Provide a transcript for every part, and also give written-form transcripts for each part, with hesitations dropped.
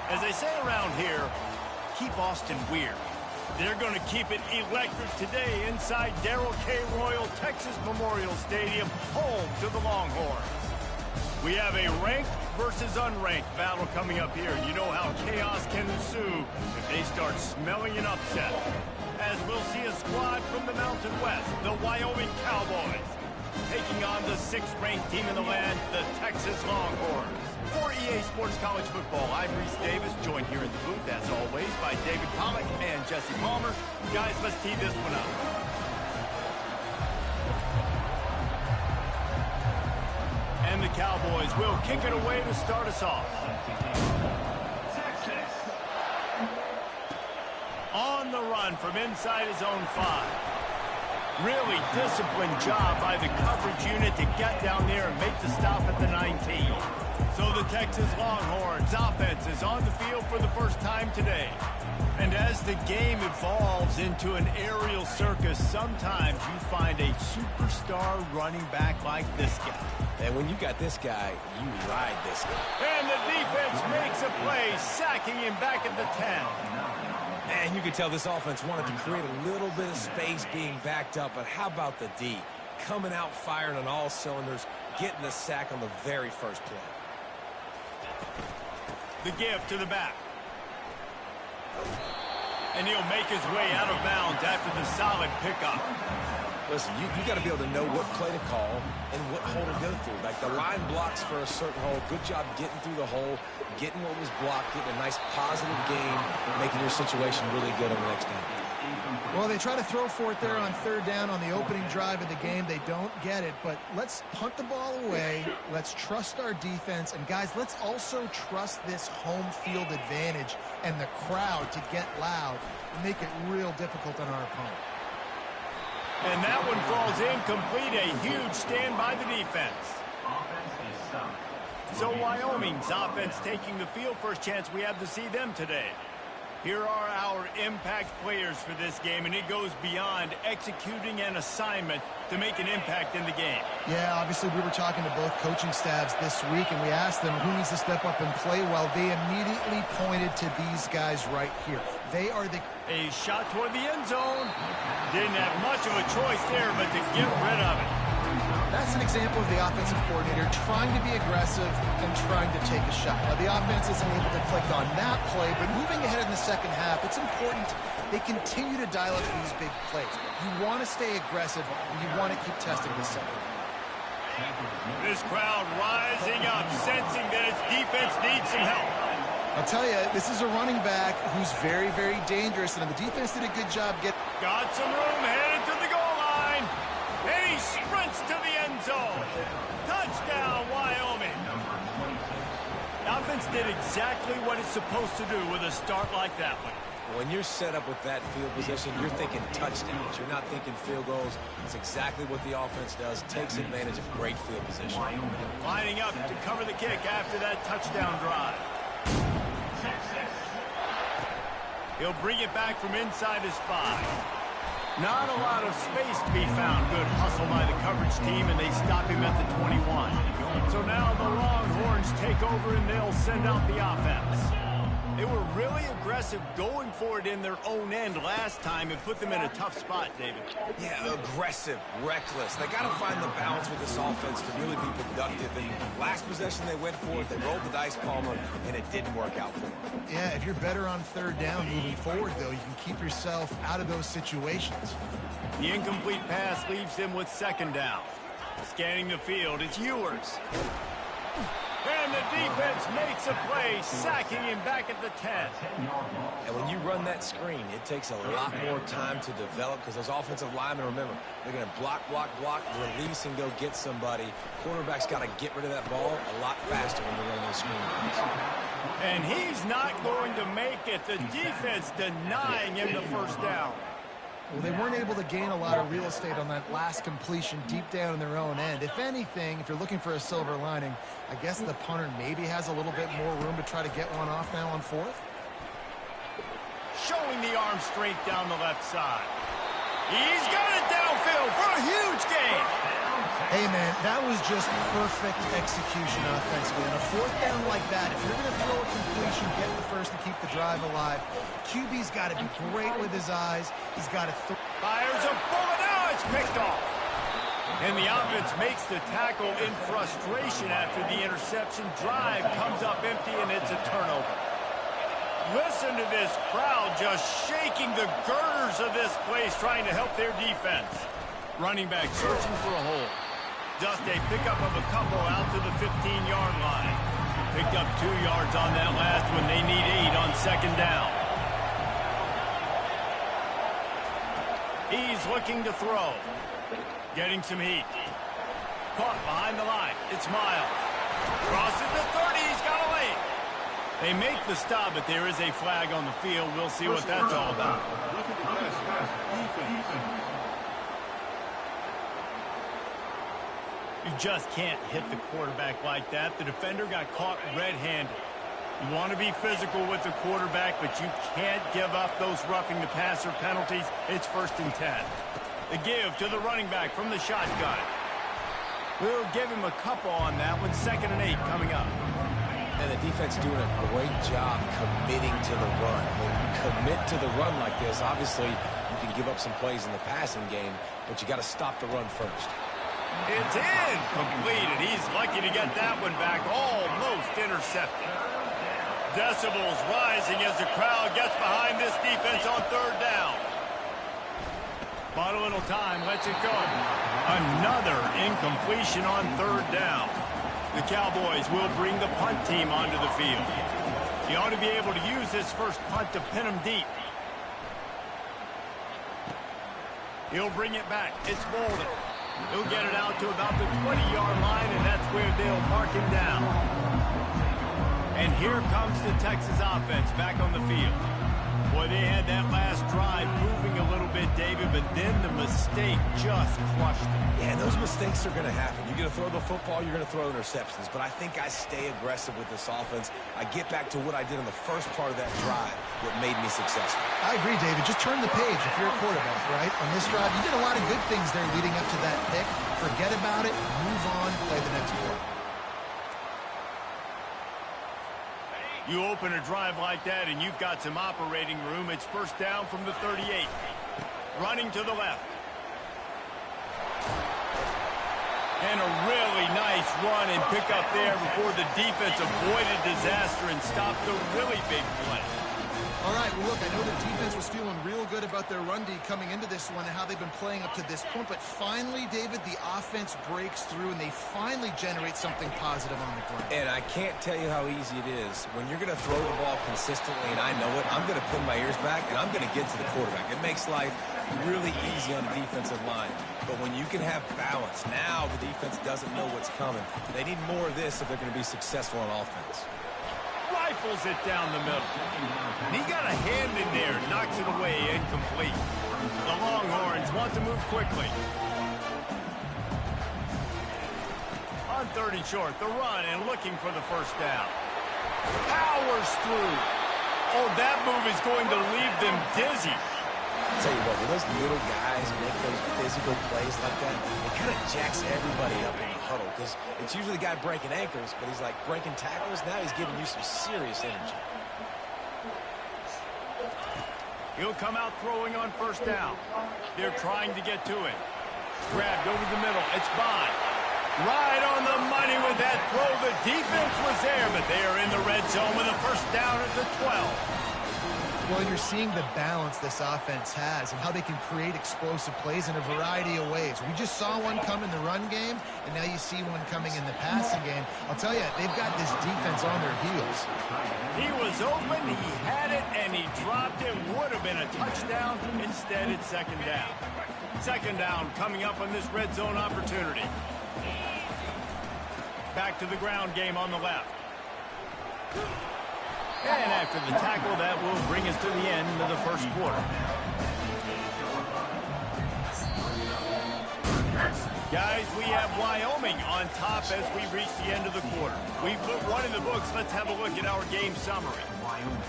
As they say around here, keep Austin weird. They're going to keep it electric today inside Darrell K. Royal Texas Memorial Stadium, home to the Longhorns. We have a ranked versus unranked battle coming up here. You know how chaos can ensue if they start smelling an upset. As we'll see a squad from the Mountain West, the Wyoming Cowboys, taking on the 6th-ranked team in the land, the Texas Longhorns. For EA Sports College Football, I'm Reese Davis, joined here in the booth, as always, by David Pollack and Jesse Palmer. Guys, let's tee this one up. And the Cowboys will kick it away to start us off. On the run from inside his own 5. Really disciplined job by the coverage unit to get down there and make the stop at the 19. So the Texas Longhorns offense is on the field for the first time today. And as the game evolves into an aerial circus, sometimes you find a superstar running back like this guy. And when you got this guy, you ride this guy. And the defense makes a play, sacking him back at the 10. And you can tell this offense wanted to create a little bit of space being backed up, but how about the D? Coming out firing on all cylinders, getting the sack on the very first play. The give to the back. And he'll make his way out of bounds after the solid pickup. Listen, you got to be able to know what play to call and what hole to go through. Like the line blocks for a certain hole. Good job getting through the hole, getting what was blocked, getting a nice positive gain, making your situation really good on the next down. Well, they try to throw for it there on 3rd down on the opening drive of the game. They don't get it, but let's punt the ball away. Let's trust our defense. And, guys, let's also trust this home field advantage and the crowd to get loud and make it real difficult on our opponent. And that one falls incomplete. A huge stand by the defense. So Wyoming's offense taking the field. First chance we have to see them today. Here are our impact players for this game, and it goes beyond executing an assignment to make an impact in the game. Yeah, obviously we were talking to both coaching staffs this week, and we asked them who needs to step up and play well. They immediately pointed to these guys right here. They are the... A shot toward the end zone. Didn't have much of a choice there, but to get rid of it. That's an example of the offensive coordinator trying to be aggressive and trying to take a shot. Now, the offense isn't able to click on that play, but moving ahead in the second half, it's important they continue to dial up these big plays. You want to stay aggressive, and you want to keep testing the second. This crowd rising up, sensing that its defense needs some help. I'll tell you, this is a running back who's very, very dangerous, and the defense did a good job getting... Got some room, headed to the goal line, and he sprints to the end zone. Touchdown, Wyoming. The offense did exactly what it's supposed to do with a start like that one. When you're set up with that field position, you're thinking touchdowns. You're not thinking field goals. It's exactly what the offense does. Takes advantage of great field position. Lining up to cover the kick after that touchdown drive. He'll bring it back from inside his 5. Not a lot of space to be found. Good hustle by the coverage team, and they stop him at the 21. So now the Longhorns take over, and they'll send out the offense. They were really aggressive going for it in their own end last time and put them in a tough spot, David. Yeah, aggressive, reckless. They got to find the balance with this offense to really be productive. And last possession they went for it, they rolled the dice, Palmer, and it didn't work out for them. Yeah, if you're better on 3rd down moving forward, though, you can keep yourself out of those situations. The incomplete pass leaves them with 2nd down. Scanning the field, it's Ewers. And the defense makes a play, sacking him back at the 10. And when you run that screen, it takes a lot more time to develop because those offensive linemen, remember, they're going to block, release, and go get somebody. Quarterback's got to get rid of that ball a lot faster when you're running those screen runs. And he's not going to make it. The defense denying him the 1st down. Well, they weren't able to gain a lot of real estate on that last completion deep down in their own end. If anything, if you're looking for a silver lining, I guess the punter maybe has a little bit more room to try to get one off now on 4th. Showing the arm strength down the left side. He's got it downfield for a huge gain. Hey, man, that was just perfect execution offensively. On a fourth down like that, if you're going to throw a completion, get the first to keep the drive alive. QB's got to be great with his eyes. He's got to fires a bullet. Now it's picked off. And the offense makes the tackle in frustration after the interception. Drive comes up empty, and it's a turnover. Listen to this crowd just shaking the girders of this place, trying to help their defense. Running back searching for a hole. Just a pickup of a couple out to the 15-yard line. Picked up 2 yards on that last one. They need 8 on second down. He's looking to throw. Getting some heat. Caught behind the line. It's Miles. Crosses the 30. He's got a lane. They make the stop, but there is a flag on the field. We'll see what that's all about. You just can't hit the quarterback like that. The defender got caught red-handed. You want to be physical with the quarterback, but you can't give up those roughing the passer penalties. It's 1st and 10. The give to the running back from the shotgun. We'll give him a couple on that one. 2nd and 8 coming up. And the defense doing a great job committing to the run. When you commit to the run like this, obviously you can give up some plays in the passing game, but you got to stop the run first. It's in. Completed. He's lucky to get that one back. Almost intercepted. Decibels rising as the crowd gets behind this defense on 3rd down. Bought a little time. Lets it go. Another incompletion on 3rd down. The Cowboys will bring the punt team onto the field. You ought to be able to use this first punt to pin them deep. He'll bring it back. It's Bolden. He'll get it out to about the 20-yard line, and that's where they'll mark him down. And here comes the Texas offense back on the field. Boy, they had that last drive moving a little bit, David, but then the mistake just crushed them. Yeah, those mistakes are going to happen. You're going to throw the football, you're going to throw interceptions. But I think I stay aggressive with this offense. I get back to what I did in the first part of that drive, what made me successful. I agree, David. Just turn the page if you're a quarterback, right? On this drive, you did a lot of good things there leading up to that pick. Forget about it, move on, play the next play. You open a drive like that and you've got some operating room. It's 1st down from the 38. Running to the left. And a really nice run and pick up there before the defense avoided disaster and stopped the really big play. All right, well, look, I know the defense was feeling real good about their run D coming into this one and how they've been playing up to this point, but finally, David, the offense breaks through and they finally generate something positive on the ground. And I can't tell you how easy it is. When you're going to throw the ball consistently, and I know it, I'm going to pin my ears back, and I'm going to get to the quarterback. It makes life really easy on the defensive line. But when you can have balance, now the defense doesn't know what's coming. They need more of this if they're going to be successful on offense. Rifles it down the middle. And he got a hand in there, knocks it away, incomplete. The Longhorns want to move quickly. On 3rd and short, the run and looking for the 1st down. Powers through. Oh, that move is going to leave them dizzy. I'll tell you what, when those little guys make those physical plays like that, it kind of jacks everybody up in the huddle because it's usually the guy breaking ankles, but he's like breaking tackles. Now he's giving you some serious energy. He'll come out throwing on 1st down. They're trying to get to it. Grabbed over the middle. It's Bond. Right on the money with that throw. The defense was there, but they are in the red zone with a 1st down at the 12. Well, you're seeing the balance this offense has and how they can create explosive plays in a variety of ways. We just saw one come in the run game, and now you see one coming in the passing game. I'll tell you, they've got this defense on their heels. He was open, he had it, and he dropped it. Would have been a touchdown. Instead, it's 2nd down. 2nd down coming up on this red zone opportunity. Back to the ground game on the left. And after the tackle, that will bring us to the end of the 1st quarter. Guys, we have Wyoming on top as we reach the end of the quarter. We put one in the books. Let's have a look at our game summary. Wyoming.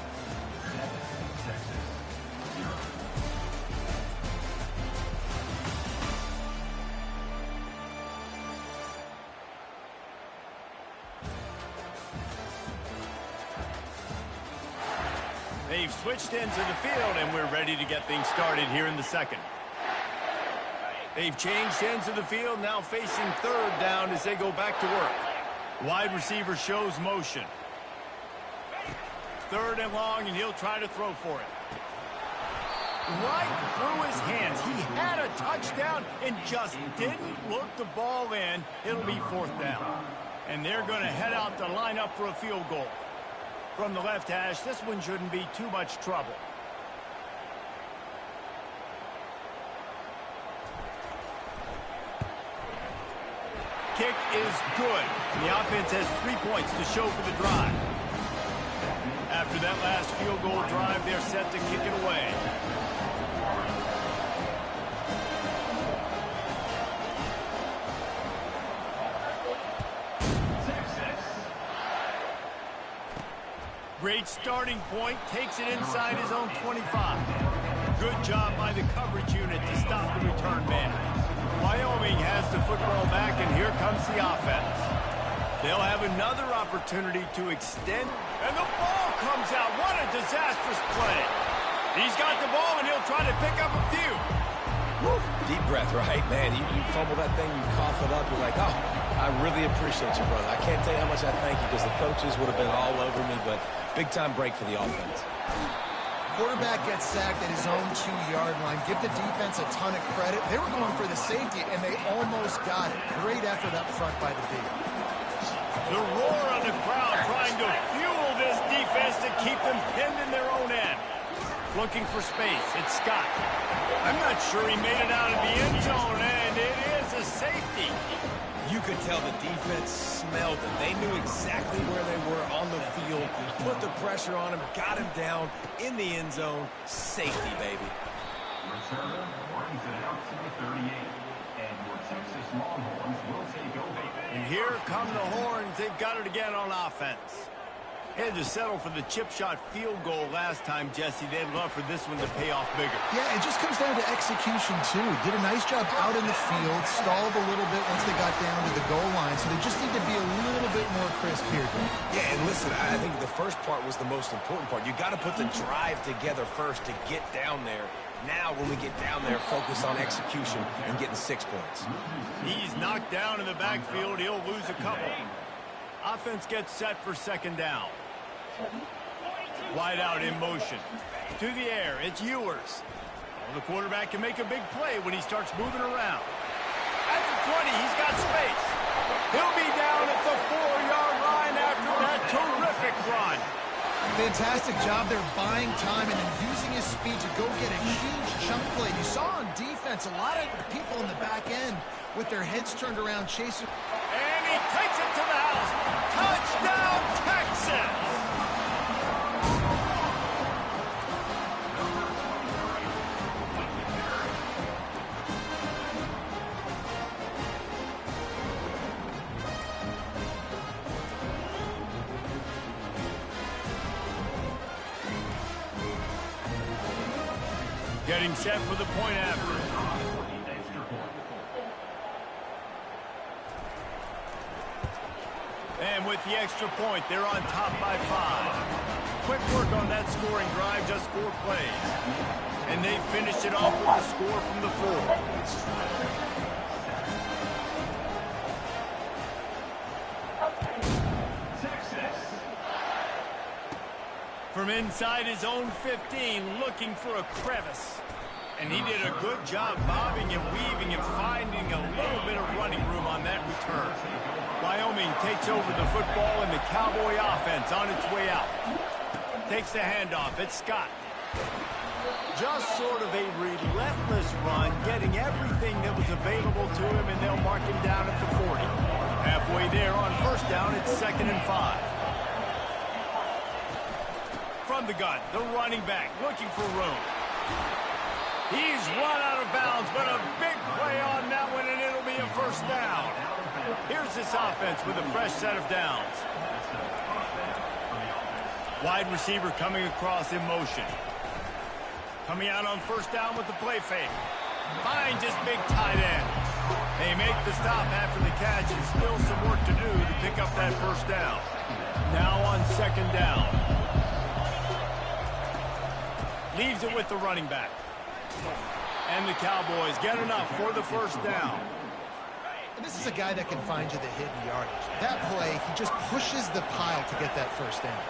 They've switched ends of the field, and we're ready to get things started here in the second. They've changed ends of the field, now facing third down as they go back to work. Wide receiver shows motion. Third and long, and he'll try to throw for it. Right through his hands. He had a touchdown and just didn't look the ball in. It'll be fourth down. And they're going to head out to line up for a field goal. From the left hash, this one shouldn't be too much trouble. Kick is good. The offense has 3 points to show for the drive. After that last field goal drive, they're set to kick it away. Great starting point, takes it inside his own 25. Good job by the coverage unit to stop the return man. Wyoming has the football back, and here comes the offense. They'll have another opportunity to extend, and the ball comes out. What a disastrous play. He's got the ball, and he'll try to pick up a few. Woo. Deep breath, right? Man, you fumble that thing, you cough it up, you're like, oh, I really appreciate you, brother. I can't tell you how much I thank you, because the coaches would have been all over me, but big-time break for the offense. Quarterback gets sacked at his own 2-yard line. Give the defense a ton of credit. They were going for the safety, and they almost got it. Great effort up front by the D. The roar of the crowd trying to fuel this defense to keep them pinned in their own end. Looking for space. It's Scott. I'm not sure he made it out of the end zone, and it is a safety. You could tell the defense smelled it. They knew exactly where they were on the field, put the pressure on him, got him down in the end zone. Safety, baby. Return brings it out to the 38, and your Texas Longhorns will take over. And here come the Horns. They've got it again on offense. Had to settle for the chip shot field goal last time, Jesse. They'd love for this one to pay off bigger. Yeah, it just comes down to execution, too. Did a nice job out in the field, stalled a little bit once they got down to the goal line, so they just need to be a little bit more crisp here. Yeah, and listen, I think the first part was the most important part. You got to put the drive together first to get down there. Now, when we get down there, focus on execution and getting 6 points. He's knocked down in the backfield. He'll lose a couple. Offense gets set for second down. Wide out in motion. To the air, it's Ewers. Well, the quarterback can make a big play when he starts moving around. At the 20, he's got space. He'll be down at the 4-yard line after that terrific run. Fantastic job there buying time and then using his speed to go get a huge chunk play. You saw on defense a lot of people in the back end with their heads turned around chasing. And he takes it to the house. Touchdown, Texas! Getting set for the point after. And with the extra point, they're on top by 5. Quick work on that scoring drive, just 4 plays. And they finished it off with the score from the 4. From inside his own 15, looking for a crevice. And he did a good job bobbing and weaving and finding a little bit of running room on that return. Wyoming takes over the football and the Cowboy offense on its way out. Takes the handoff. It's Scott. Just sort of a relentless run, getting everything that was available to him, and they'll mark him down at the 40. Halfway there on first down, it's 2nd and 5. From the gun, the running back looking for room. He's run out of bounds, but a big play on that one, and it'll be a first down. Here's this offense with a fresh set of downs. Wide receiver coming across in motion. Coming out on first down with the play fake. Finds his big tight end. They make the stop after the catch, and still some work to do to pick up that first down. Now on second down. Leaves it with the running back. And the Cowboys get enough for the first down. And this is a guy that can find you the hidden yardage. That play, he just pushes the pile to get that first down.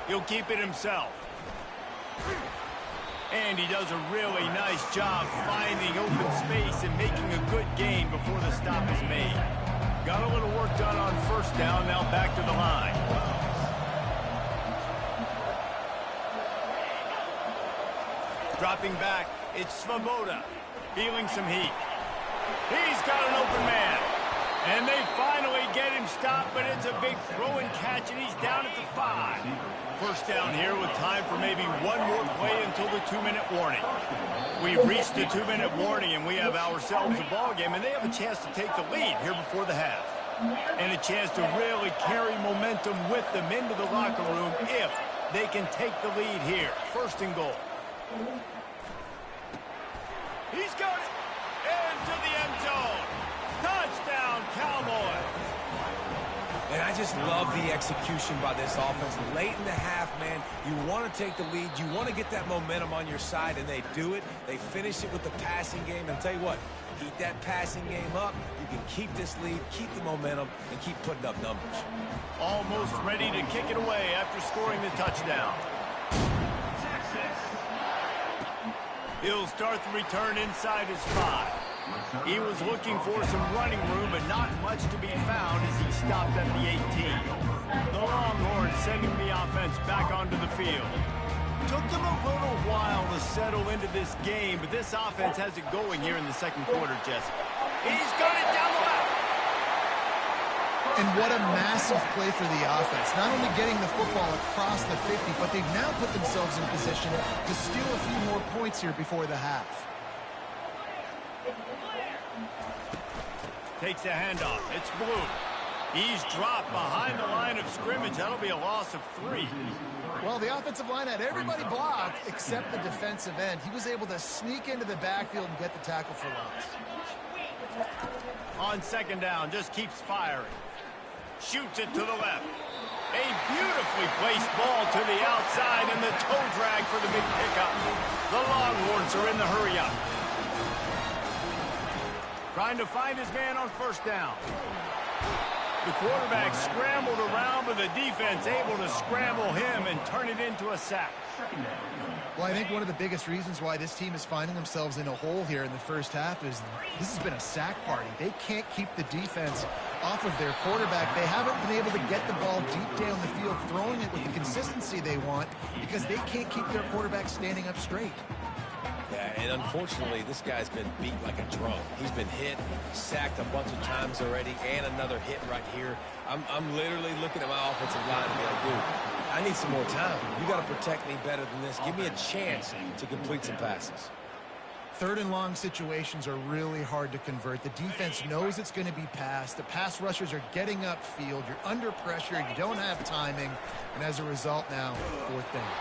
He'll keep it himself. And he does a really nice job finding open space and making a good gain before the stop is made. Got a little work done on first down, now back to the line. Dropping back, it's Svoboda, feeling some heat. He's got an open man. And they finally get him stopped, but it's a big throw and catch, and he's down at the 5. First down here with time for maybe one more play until the 2-minute warning. We've reached the 2-minute warning, and we have ourselves a ball game, and they have a chance to take the lead here before the half. And a chance to really carry momentum with them into the locker room if they can take the lead here. First and goal. He's got it into the end zone. Touchdown, Cowboys. And I just love the execution by this offense. Late in the half, man, you want to take the lead. You want to get that momentum on your side, and they do it. They finish it with the passing game. And I'll tell you what, keep that passing game up. You can keep this lead, keep the momentum, and keep putting up numbers. Almost ready to kick it away after scoring the touchdown. He'll start the return inside his 5. He was looking for some running room, but not much to be found as he stopped at the 18. The Longhorns sending the offense back onto the field. Took them a little while to settle into this game, but this offense has it going here in the second quarter, Jesse. He's got it down the left. And what a massive play for the offense. Not only getting the football across the 50, but they've now put themselves in position to steal a few more points here before the half. Takes the handoff. It's Blue. He's dropped behind the line of scrimmage. That'll be a loss of 3. Well, the offensive line had everybody blocked except the defensive end. He was able to sneak into the backfield and get the tackle for loss. On second down, just keeps firing. Shoots it to the left. A beautifully placed ball to the outside, and the toe drag for the big pickup. The Longhorns are in the hurry-up. Trying to find his man on first down. The quarterback scrambled around, but the defense able to scramble him and turn it into a sack. Well, I think one of the biggest reasons why this team is finding themselves in a hole here in the first half is this has been a sack party. They can't keep the defense off of their quarterback. They haven't been able to get the ball deep down the field, throwing it with the consistency they want because they can't keep their quarterback standing up straight. Yeah, and unfortunately, this guy's been beat like a drum. He's been hit, sacked a bunch of times already, and another hit right here. I'm literally looking at my offensive line and be like, dude, I need some more time. You got to protect me better than this. Give me a chance to complete some passes. Third and long situations are really hard to convert. The defense knows it's going to be passed. The pass rushers are getting upfield. You're under pressure. You don't have timing. And as a result now, fourth down.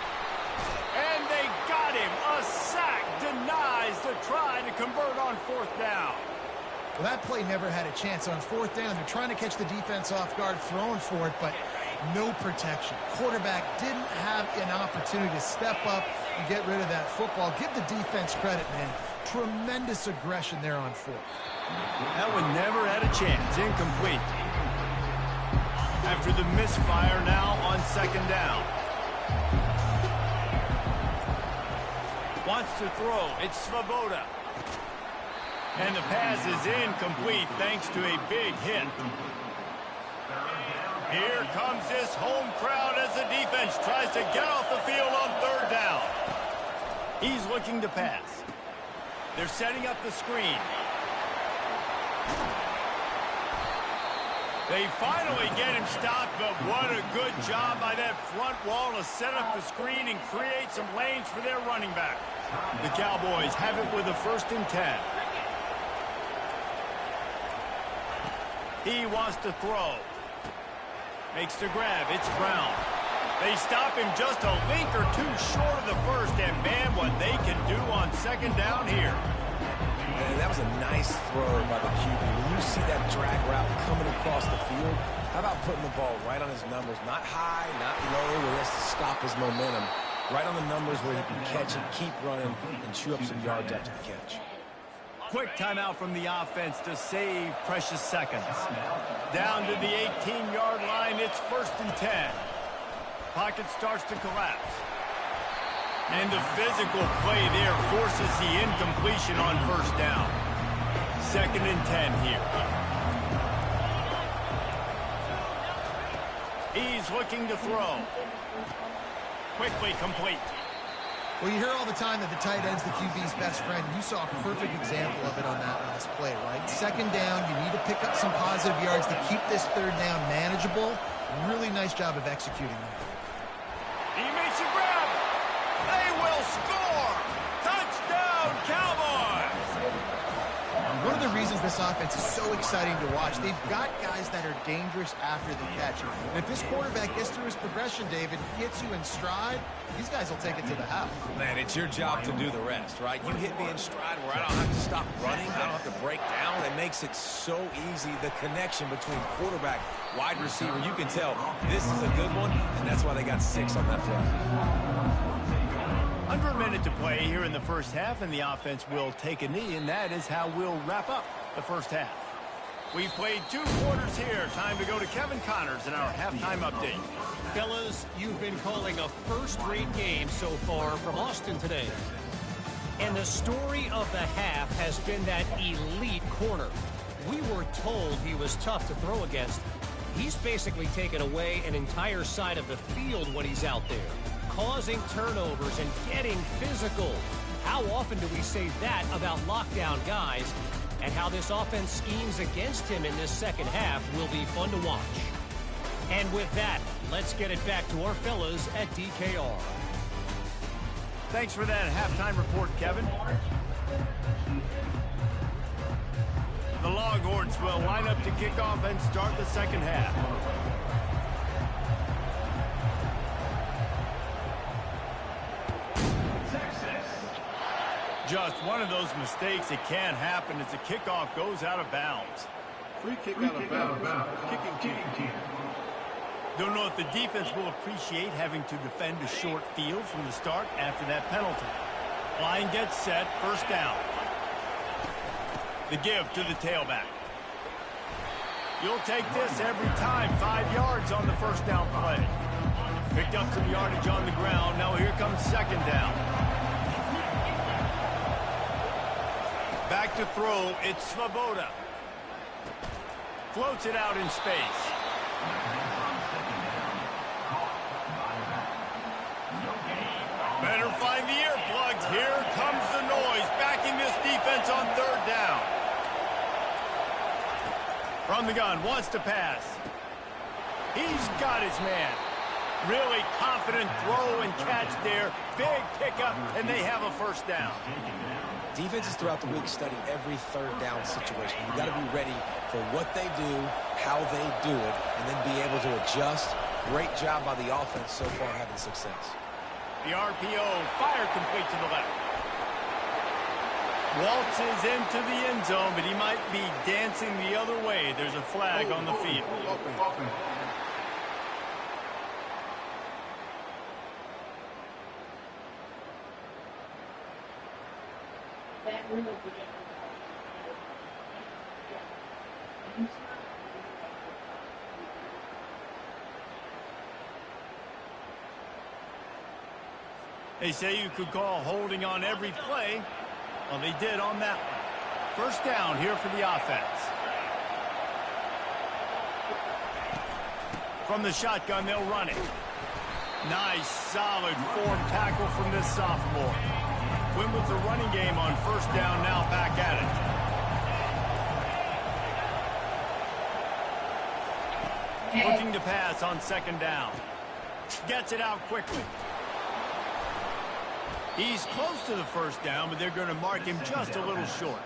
And they got him. A sack denies the try to convert on fourth down. Well, that play never had a chance. On fourth down, they're trying to catch the defense off guard, throwing for it, but no protection. Quarterback didn't have an opportunity to step up and get rid of that football. Give the defense credit, man. Tremendous aggression there on fourth. That one never had a chance. Incomplete. After the misfire now on second down. Wants to throw. It's Svoboda. And the pass is incomplete thanks to a big hit. Here comes this home crowd as the defense tries to get off the field on third down. He's looking to pass. They're setting up the screen. They finally get him stopped, but what a good job by that front wall to set up the screen and create some lanes for their running back. The Cowboys have it with a 1st and 10. He wants to throw. Makes the grab. It's Brown. They stop him just a link or two short of the first, and man, what they can do on second down here. Man, that was a nice throw by the QB. When you see that drag route coming across the field, how about putting the ball right on his numbers? Not high, not low, where he has to stop his momentum. Right on the numbers where he can catch it, keep running, and chew up some yards after the catch. Quick timeout from the offense to save precious seconds. Down to the 18-yard line, it's 1st and 10. Pocket starts to collapse. And the physical play there forces the incompletion on 1st down. 2nd and 10 here. He's looking to throw. Quickly complete. Well, you hear all the time that the tight end's the QB's best friend. You saw a perfect example of it on that last play, right? 2nd down, you need to pick up some positive yards to keep this 3rd down manageable. Really nice job of executing that. He makes a grab. They will score. Touchdown, Cowboys. One of the reasons this offense is so exciting to watch, they've got guys that are dangerous after the catch. And if this quarterback gets through his progression, David, hits you in stride, these guys will take it to the house. Man, it's your job to do the rest, right? You hit me in stride where I don't have to stop running. I don't have to break down. It makes it so easy, the connection between quarterback, wide receiver. You can tell this is a good one, and that's why they got 6 on that play. Under a minute to play here in the 1st half, and the offense will take a knee, and that is how we'll wrap up the 1st half. We've played 2 quarters here. Time to go to Kevin Connors in our halftime update. Fellas, you've been calling a first-rate game so far from Austin today. And the story of the half has been that elite corner. We were told he was tough to throw against. He's basically taken away an entire side of the field when he's out there, causing turnovers and getting physical. How often do we say that about lockdown guys? And how this offense schemes against him in this 2nd half will be fun to watch. And with that, let's get it back to our fellas at DKR. Thanks for that halftime report, Kevin. The Longhorns will line up to kick off and start the 2nd half. Just one of those mistakes that can happen as the kickoff goes out of bounds. Free kick out of bounds. Kicking team. Don't know if the defense will appreciate having to defend a short field from the start after that penalty. Line gets set, 1st down. The give to the tailback. You'll take this every time. 5 yards on the 1st down play. Picked up some yardage on the ground. Now here comes 2nd down. Back to throw, it's Svoboda. Floats it out in space. Better find the earplugs. Here comes the noise, backing this defense on 3rd down. From the gun, wants to pass. He's got his man. Really confident throw and catch there. Big pickup, and they have a 1st down. Defenses throughout the week study every 3rd down situation. You got to be ready for what they do, how they do it, and then be able to adjust. Great job by the offense so far having success. The RPO, fire complete to the left. Waltzes into the end zone, but he might be dancing the other way. There's a flag on the field. They say you could call holding on every play. Well, they did on that one. 1st down here for the offense. From the shotgun, they'll run it. Nice, solid form tackle from this sophomore. Win with the running game on 1st down, now back at it. Looking to pass on 2nd down. Gets it out quickly. He's close to the 1st down, but they're going to mark him just a little short.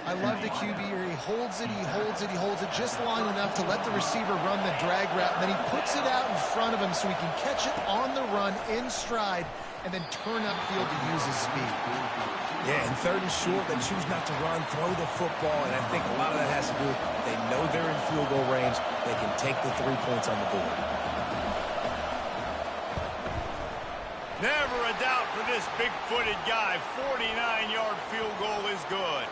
I love the QB here. He holds it, he holds it, he holds it just long enough to let the receiver run the drag route, and then he puts it out in front of him so he can catch it on the run in stride and then turn upfield to use his speed. Yeah, and 3rd and short, they choose not to run, throw the football, and I think a lot of that has to do with they know they're in field goal range. They can take the 3 points on the board. Never a doubt for this big-footed guy. 49-yard field goal is good.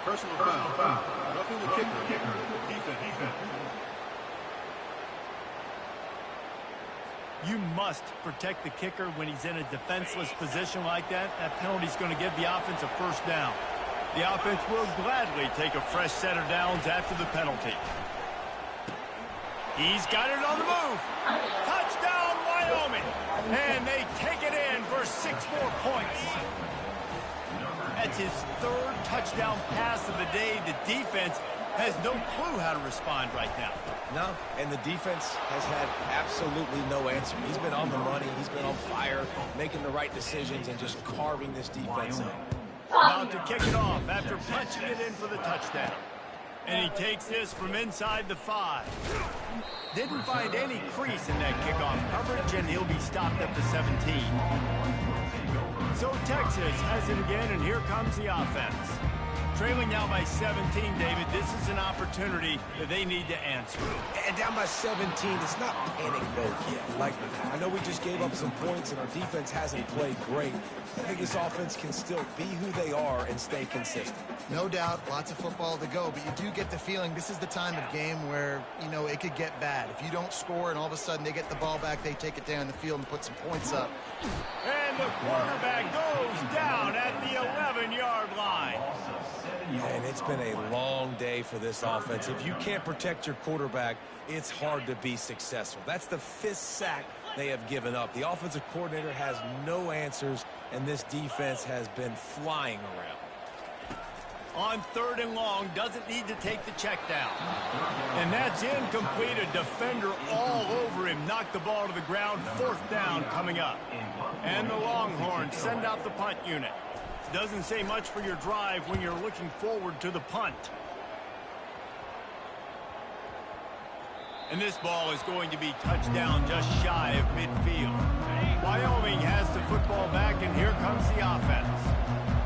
Personal foul. Roughing the kicker. Defense. You must protect the kicker when he's in a defenseless position like that. That penalty's going to give the offense a first down. The offense will gladly take a fresh set of downs after the penalty. He's got it on the move. Touchdown, Wyoming. And they take it in for 6 more points. That's his 3rd touchdown pass of the day. The defense has no clue how to respond right now. No, and the defense has had absolutely no answer. He's been on the money. He's been on fire, making the right decisions and just carving this defense up. About to kick it off after punching it in for the touchdown. And he takes this from inside the 5. Didn't find any crease in that kickoff coverage, and he'll be stopped at the 17. So Texas has it again, and here comes the offense. Trailing now by 17, David, this is an opportunity that they need to answer. And down by 17, it's not panic mode yet. Like, I know we just gave up some points and our defense hasn't played great. I think this offense can still be who they are and stay consistent. No doubt, lots of football to go, but you do get the feeling this is the time of game where, you know, it could get bad. If you don't score and all of a sudden they get the ball back, they take it down the field and put some points up. And the quarterback goes down at the 11-yard line. And it's been a long day for this offense. If you can't protect your quarterback, it's hard to be successful. That's the 5th sack they have given up. The offensive coordinator has no answers, and this defense has been flying around. On 3rd and long, doesn't need to take the check down. And that's incomplete. A defender all over him. Knocked the ball to the ground. 4th down coming up. And the Longhorns send out the punt unit. Doesn't say much for your drive when you're looking forward to the punt. And this ball is going to be touched down just shy of midfield. Wyoming has the football back, and here comes the offense.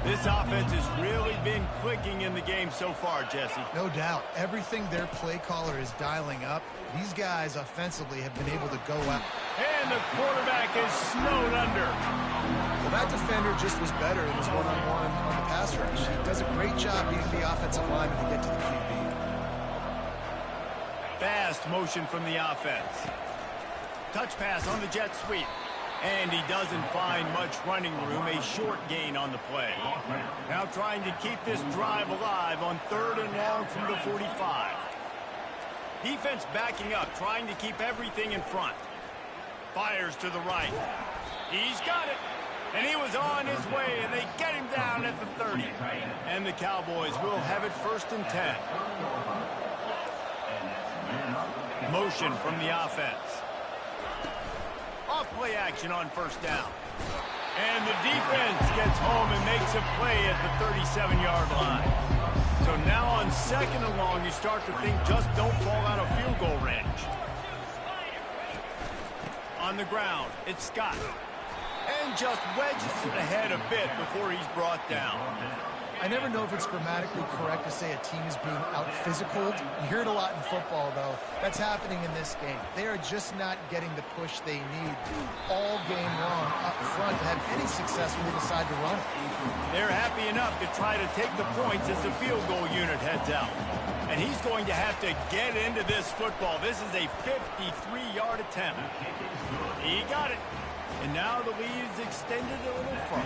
This offense has really been clicking in the game so far, Jesse. No doubt. Everything their play caller is dialing up, these guys offensively have been able to go out. And the quarterback is snowed under. Well, that defender just was better in his one-on-one on the pass rush. He does a great job being the offensive lineman to get to the QB. Fast motion from the offense. Touch pass on the jet sweep. And he doesn't find much running room. A short gain on the play. Now trying to keep this drive alive on 3rd and long from the 45. Defense backing up, trying to keep everything in front. Fires to the right. He's got it. And he was on his way, and they get him down at the 30. And the Cowboys will have it 1st and 10. Motion from the offense. Off-play action on 1st down. And the defense gets home and makes a play at the 37-yard line. So now on 2nd and long, you start to think just don't fall out of field goal range. On the ground, it's Scott. And just wedges it ahead a bit before he's brought down. I never know if it's grammatically correct to say a team is being out-physicaled. You hear it a lot in football, though. That's happening in this game. They are just not getting the push they need all game long up front to have any success when they decide to run it. They're happy enough to try to take the points as the field goal unit heads out. And he's going to have to get into this football. This is a 53-yard attempt. He got it. And now the lead is extended a little further.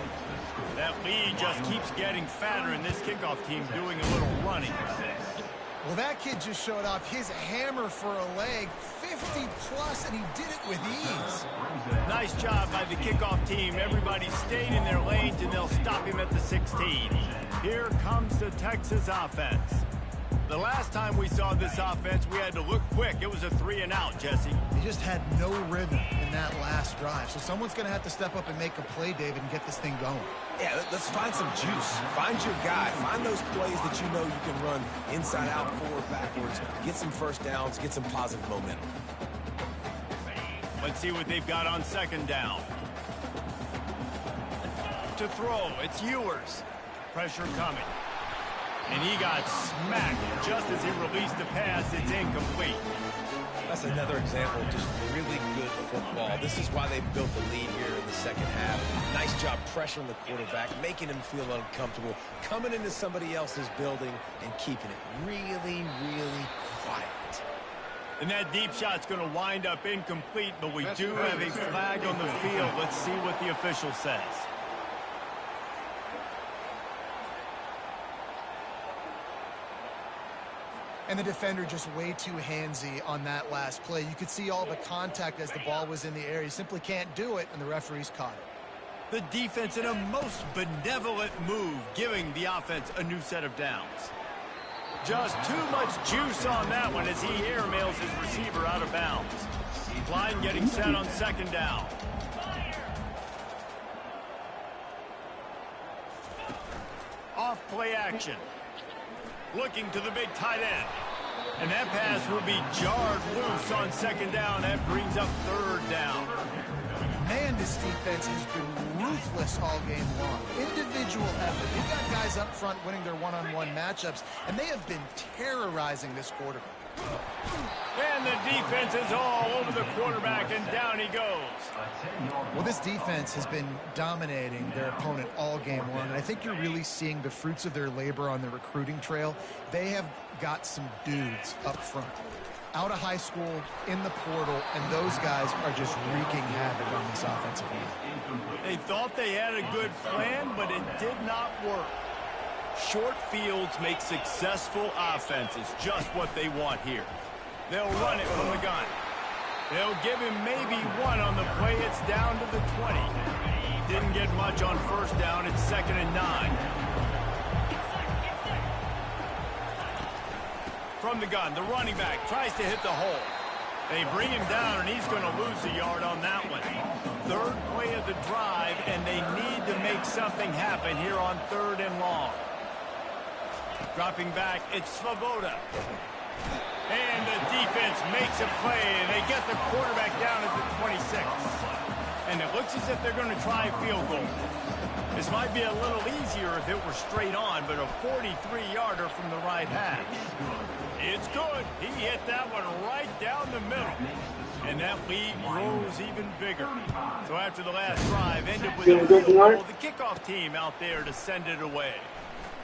That lead just keeps getting fatter, and this kickoff team doing a little running. Well, that kid just showed off his hammer for a leg, 50-plus, and he did it with ease. Nice job by the kickoff team. Everybody stayed in their lanes, and they'll stop him at the 16. Here comes the Texas offense. The last time we saw this offense, we had to look quick. It was a 3-and-out, Jesse. They just had no rhythm in that last drive. So someone's going to have to step up and make a play, David, and get this thing going. Yeah, let's find some juice. Find your guy. Find those plays that you know you can run inside out, forward, backwards. Get some 1st downs. Get some positive momentum. Let's see what they've got on 2nd down. To throw, it's Ewers. Pressure coming. And he got smacked just as he released the pass. It's incomplete. That's That's another example of just really good football. This is why they built the lead here in the second half. Nice job pressuring the quarterback, making him feel uncomfortable, coming into somebody else's building and keeping it really, really quiet. And that deep shot's going to wind up incomplete, but we do have a flag on the field. Let's see what the official says. And the defender just way too handsy on that last play. You could see all the contact as the ball was in the air. He simply can't do it, and the referee's caught it. The defense in a most benevolent move, giving the offense a new set of downs. Just too much juice on that one as he airmails his receiver out of bounds. Line getting set on second down. Off play action. Looking to the big tight end. And that pass will be jarred loose on second down. That brings up third down. Man, this defense has been ruthless all game long. Individual effort. You've got guys up front winning their one-on-one matchups, and they have been terrorizing this quarterback. And the defense is all over the quarterback, and down he goes. Well, this defense has been dominating their opponent all game long, and I think you're really seeing the fruits of their labor on the recruiting trail. They have got some dudes up front, out of high school, in the portal, and those guys are just wreaking havoc on this offensive line. They thought they had a good plan, but it did not work. Short fields make successful offenses, just what they want here. They'll run it from the gun. They'll give him maybe one on the play. It's down to the 20. Didn't get much on first down. It's 2nd and 9. From the gun, the running back tries to hit the hole. They bring him down, and he's going to lose a yard on that one. Third play of the drive, and they need to make something happen here on 3rd and long. Dropping back, it's Svoboda. And the defense makes a play, and they get the quarterback down at the 26. And it looks as if they're going to try a field goal. This might be a little easier if it were straight on, but a 43-yarder from the right hash. It's good. He hit that one right down the middle. And that lead grows even bigger. So after the last drive ended with a field goal, the kickoff team out there to send it away.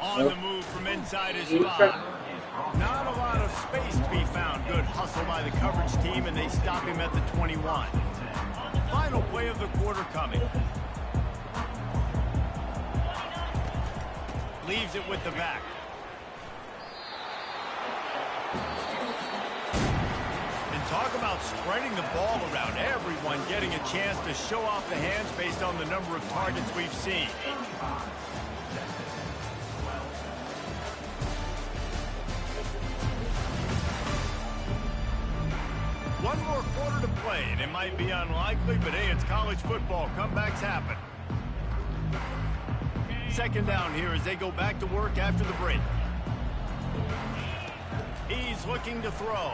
On the move from inside his 5. Not a lot of space to be found. Good hustle by the coverage team, and they stop him at the 21. Final play of the quarter coming. Leaves it with the back. And talk about spreading the ball around. Everyone getting a chance to show off the hands based on the number of targets we've seen. One more quarter to play, and it might be unlikely, but hey, it's college football. Comebacks happen. 2nd down here as they go back to work after the break. He's looking to throw.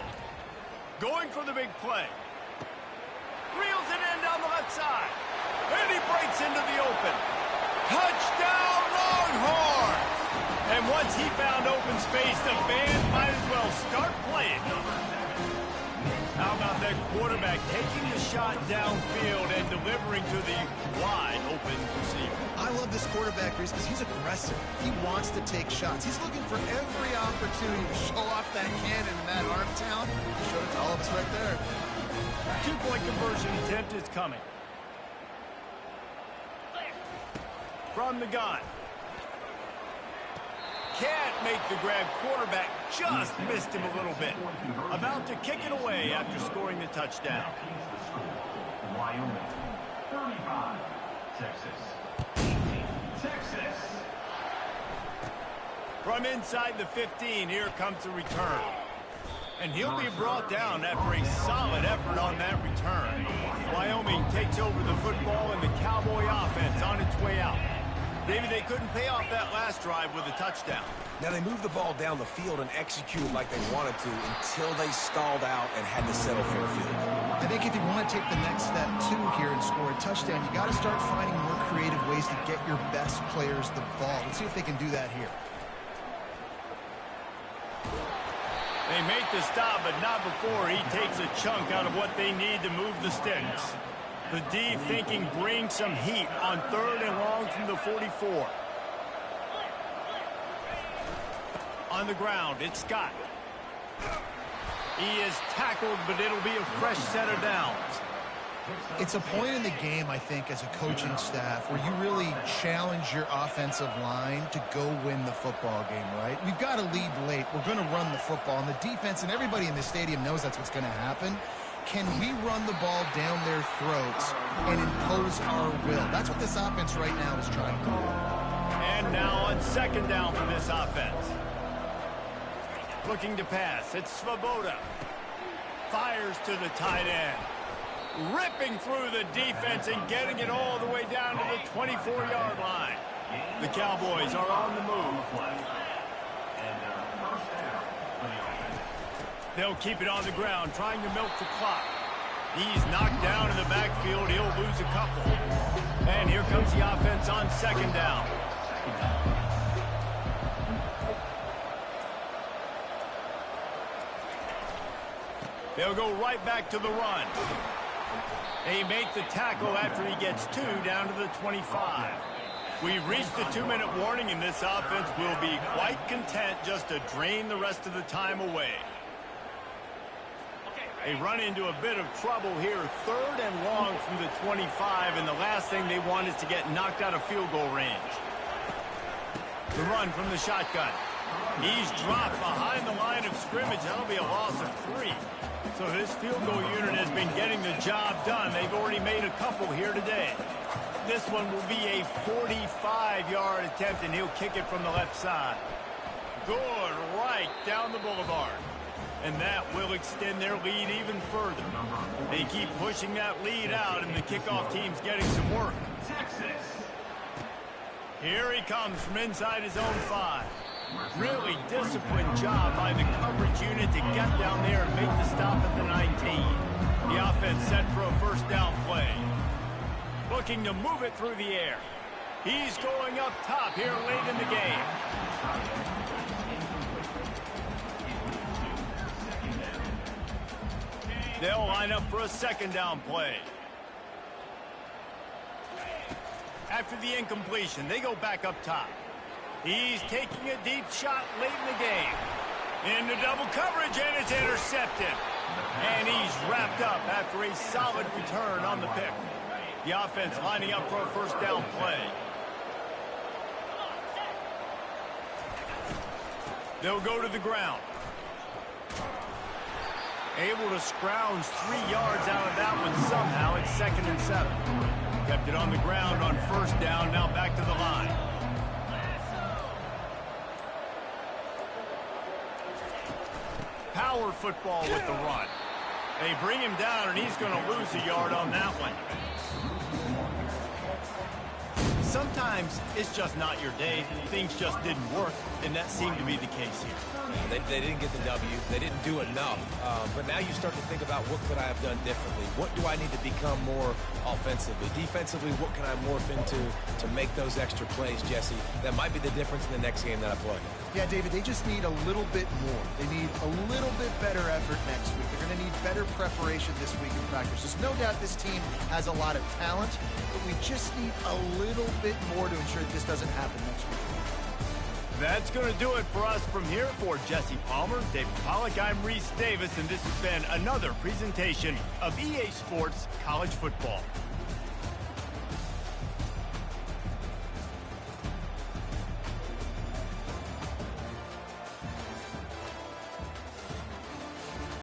Going for the big play. Reels it in down the left side. And he breaks into the open. Touchdown, Longhorns! And once he found open space, the band might as well start playing. How about that quarterback taking the shot downfield and delivering to the wide open receiver? I love this quarterback, Reese, because he's aggressive. He wants to take shots. He's looking for every opportunity to show off that cannon and that arm talent. He showed it to all of us right there. 2-point conversion attempt is coming. From the gun. Can't make the grab. Quarterback just missed him a little bit. About to kick it away after scoring the touchdown. Wyoming, 35. Texas. From inside the 15, here comes the return. And he'll be brought down after a solid effort on that return. Wyoming takes over the football and the Cowboy offense on its way out. David, they couldn't pay off that last drive with a touchdown. Now, they moved the ball down the field and executed like they wanted to until they stalled out and had to settle for a field goal. I think if you want to take the next step, too, here and score a touchdown, you got to start finding more creative ways to get your best players the ball. Let's see if they can do that here. They make the stop, but not before he takes a chunk out of what they need to move the sticks. The D thinking bring some heat on 3rd and long from the 44. On the ground, it's Scott. He is tackled, but it'll be a fresh set of downs. It's a point in the game, I think, as a coaching staff where you really challenge your offensive line to go win the football game, right? We've got to lead late. We're going to run the football. And the defense and everybody in the stadium knows that's what's going to happen. Can we run the ball down their throats and impose our will? That's what this offense right now is trying to do. And now on 2nd down for this offense. Looking to pass. It's Svoboda. Fires to the tight end. Ripping through the defense and getting it all the way down to the 24-yard line. The Cowboys are on the move. They'll keep it on the ground, trying to milk the clock. He's knocked down in the backfield. He'll lose a couple. And here comes the offense on 2nd down. They'll go right back to the run. They make the tackle after he gets 2 down to the 25. We've reached the 2-minute warning, and this offense will be quite content just to drain the rest of the time away. They run into a bit of trouble here. 3rd and long from the 25, and the last thing they want is to get knocked out of field goal range. The run from the shotgun. He's dropped behind the line of scrimmage. That'll be a loss of 3. So this field goal unit has been getting the job done. They've already made a couple here today. This one will be a 45-yard attempt, and he'll kick it from the left side. Good right down the boulevard. And that will extend their lead even further. They keep pushing that lead out, and the kickoff team's getting some work. Here he comes from inside his own 5. Really disciplined job by the coverage unit to get down there and make the stop at the 19. The offense set for a 1st down play. Looking to move it through the air. He's going up top here late in the game. They'll line up for a 2nd down play. After the incompletion, they go back up top. He's taking a deep shot late in the game. Into double coverage, and it's intercepted. And he's wrapped up after a solid return on the pick. The offense lining up for a 1st down play. They'll go to the ground. Able to scrounge 3 yards out of that one somehow. It's 2nd and 7. Kept it on the ground on 1st down, now back to the line. Power football with the run. They bring him down, and he's going to lose a yard on that one. Sometimes it's just not your day. Things just didn't work, and that seemed to be the case here. They didn't get the W. They didn't do enough. But now you start to think about what could I have done differently? What do I need to become more offensively? Defensively, what can I morph into to make those extra plays, Jesse? That might be the difference in the next game that I play. Yeah, David, they just need a little bit more. They need a little bit better effort next week. They're going to need better preparation this week in practice. There's no doubt this team has a lot of talent, but we just need a little bit more to ensure that this doesn't happen next week. That's going to do it for us from here. For Jesse Palmer, David Pollack, I'm Reese Davis, and this has been another presentation of EA Sports College Football.